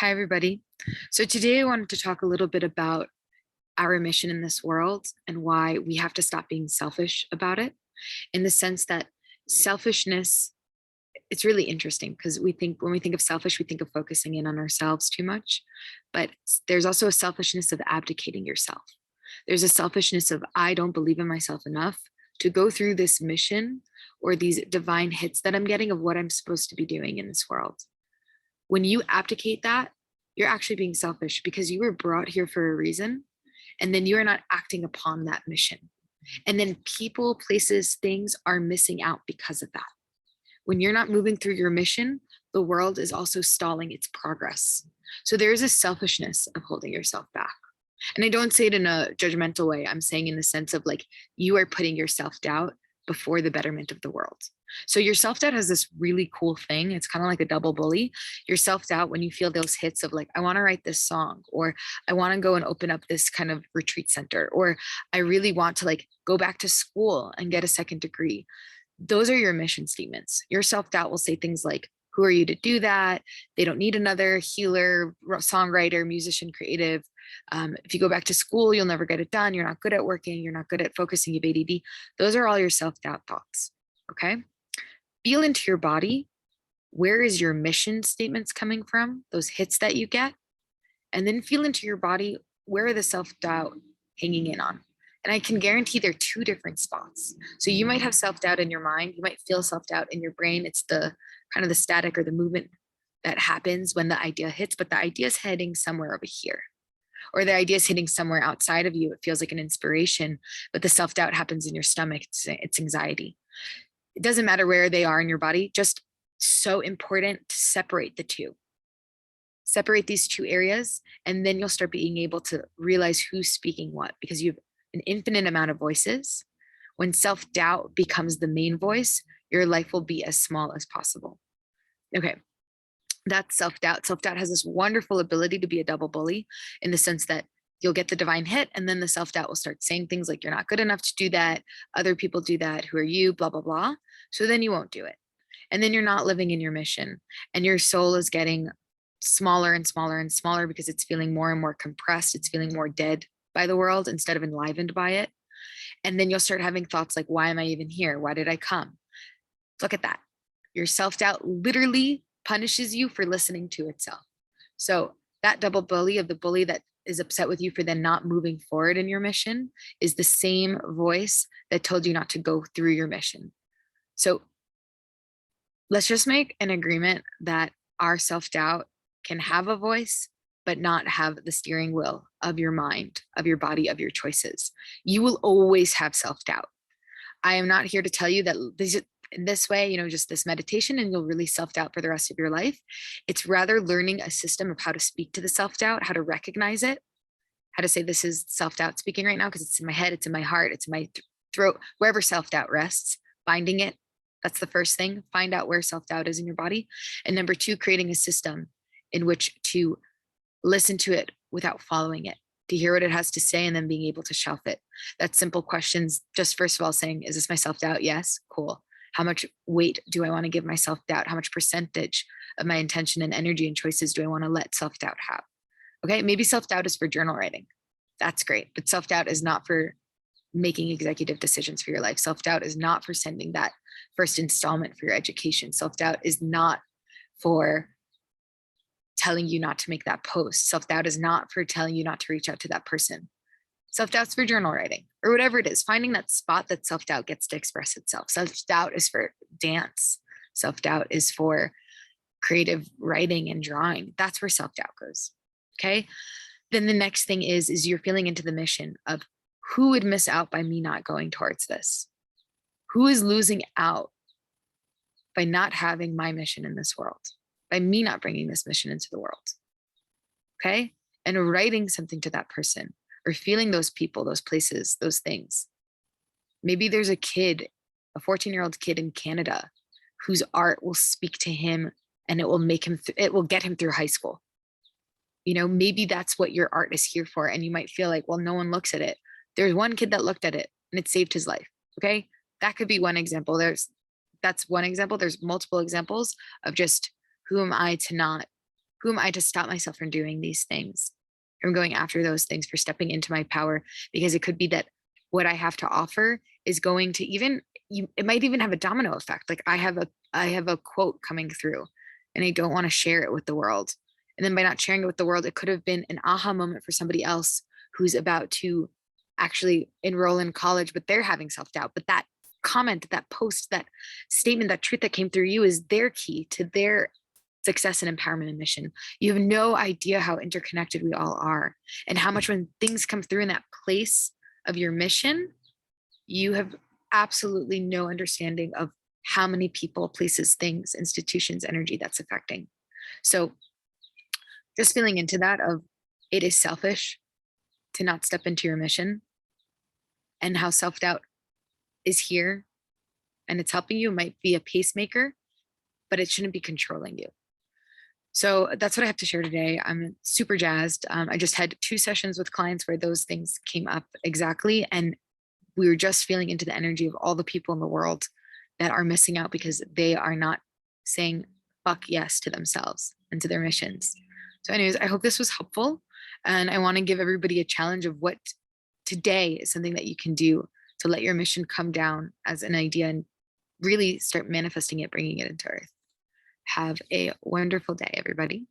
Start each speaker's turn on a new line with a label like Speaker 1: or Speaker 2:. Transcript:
Speaker 1: Hi, everybody. So today I wanted to talk a little bit about our mission in this world and why we have to stop being selfish about it, in the sense that selfishness, it's really interesting because when we think of selfish, we think of focusing in on ourselves too much. But there's also a selfishness of abdicating yourself. There's a selfishness of, I don't believe in myself enough to go through this mission or these divine hits that I'm getting of what I'm supposed to be doing in this world. When you abdicate that, you're actually being selfish because you were brought here for a reason, and then you are not acting upon that mission. And then people, places, things are missing out because of that. When you're not moving through your mission, the world is also stalling its progress. So there is a selfishness of holding yourself back. And I don't say it in a judgmental way. I'm saying in the sense of like you are putting your self doubt before the betterment of the world. So your self doubt has this really cool thing. It's kind of like a double bully. Your self doubt, when you feel those hits of like, I want to write this song, or I want to go and open up this kind of retreat center, or I really want to like go back to school and get a second degree. Those are your mission statements. Your self doubt will say things like, who are you to do that? They don't need another healer, songwriter, musician, creative. If you go back to school, you'll never get it done. You're not good at working. You're not good at focusing. You have ADD. Those are all your self doubt thoughts. Okay. Feel into your body. Where is your mission statements coming from? Those hits that you get. And then feel into your body. Where are the self doubt hanging in on? And I can guarantee they're two different spots. So you might have self doubt in your mind. You might feel self doubt in your brain. It's the kind of the static or the movement that happens when the idea hits, but the idea is heading somewhere over here, or the idea is hitting somewhere outside of you. It feels like an inspiration, but the self doubt happens in your stomach. It's anxiety. It doesn't matter where they are in your body, just so important to separate the two. Separate these two areas, and then you'll start being able to realize who's speaking what, because you have an infinite amount of voices. When self doubt becomes the main voice, your life will be as small as possible. Okay, that's self doubt. Self doubt has this wonderful ability to be a double bully, in the sense that you'll get the divine hit, and then the self doubt will start saying things like, you're not good enough to do that. Other people do that. Who are you? Blah, blah, blah. So then you won't do it. And then you're not living in your mission, and your soul is getting smaller and smaller and smaller because it's feeling more and more compressed. It's feeling more dead by the world instead of enlivened by it. And then you'll start having thoughts like, why am I even here? Why did I come? Look at that. Your self doubt literally punishes you for listening to itself. So that double bully of the bully that is upset with you for then not moving forward in your mission is the same voice that told you not to go through your mission. So let's just make an agreement that our self doubt can have a voice, but not have the steering wheel of your mind, of your body, of your choices. You will always have self doubt. I am not here to tell you that this way, just this meditation, and you'll release self doubt for the rest of your life. It's rather learning a system of how to speak to the self doubt, how to recognize it, how to say, this is self doubt speaking right now, because it's in my head, it's in my heart, it's in my throat, wherever self doubt rests, finding it. That's the first thing. Find out where self doubt is in your body. And number two, creating a system in which to listen to it without following it, to hear what it has to say, and then being able to shelf it. That's simple questions. Just first of all saying, is this my self doubt? Yes. Cool. How much weight do I want to give my self doubt? How much percentage of my intention and energy and choices do I want to let self doubt have? Okay. Maybe self doubt is for journal writing. That's great. But self doubt is not for making executive decisions for your life. Self doubt is not for sending that first installment for your education. Self doubt is not for telling you not to make that post. Self doubt is not for telling you not to reach out to that person. Self doubt's for journal writing or whatever it is, finding that spot that self doubt gets to express itself. Self doubt is for dance. Self doubt is for creative writing and drawing. That's where self doubt goes. Okay. Then the next thing is you're feeling into the mission of, who would miss out by me not going towards this? Who is losing out by not having my mission in this world? By me not bringing this mission into the world. Okay. And writing something to that person, or feeling those people, those places, those things. Maybe there's a kid, a 14-year-old kid in Canada, whose art will speak to him, and it will make him, it will get him through high school. Maybe that's what your art is here for. And you might feel like, well, no one looks at it. There's one kid that looked at it and it saved his life. Okay. That could be one example. That's one example. There's multiple examples of just, who am I to not Who am I to stop myself from doing these things, from going after those things, for stepping into my power? Because it could be that what I have to offer is going to even you, it might even have a domino effect. Like I have a quote coming through and I don't want to share it with the world. And then by not sharing it with the world, it could have been an aha moment for somebody else who's about to actually enroll in college, but they're having self-doubt. But that comment, that post, that statement, that truth that came through you is their key to their success and empowerment and mission. You have no idea how interconnected we all are, and how much when things come through in that place of your mission, you have absolutely no understanding of how many people, places, things, institutions, energy that's affecting. So just feeling into that of it is selfish to not step into your mission, and how self-doubt is here and it's helping you, might be a pacemaker, but it shouldn't be controlling you. So that's what I have to share today. I'm super jazzed. I just had 2 sessions with clients where those things came up exactly. And we were just feeling into the energy of all the people in the world that are missing out because they are not saying fuck yes to themselves and to their missions. So, anyways, I hope this was helpful. And I want to give everybody a challenge of what today is something that you can do to let your mission come down as an idea and really start manifesting it, bringing it into earth. Have a wonderful day, everybody.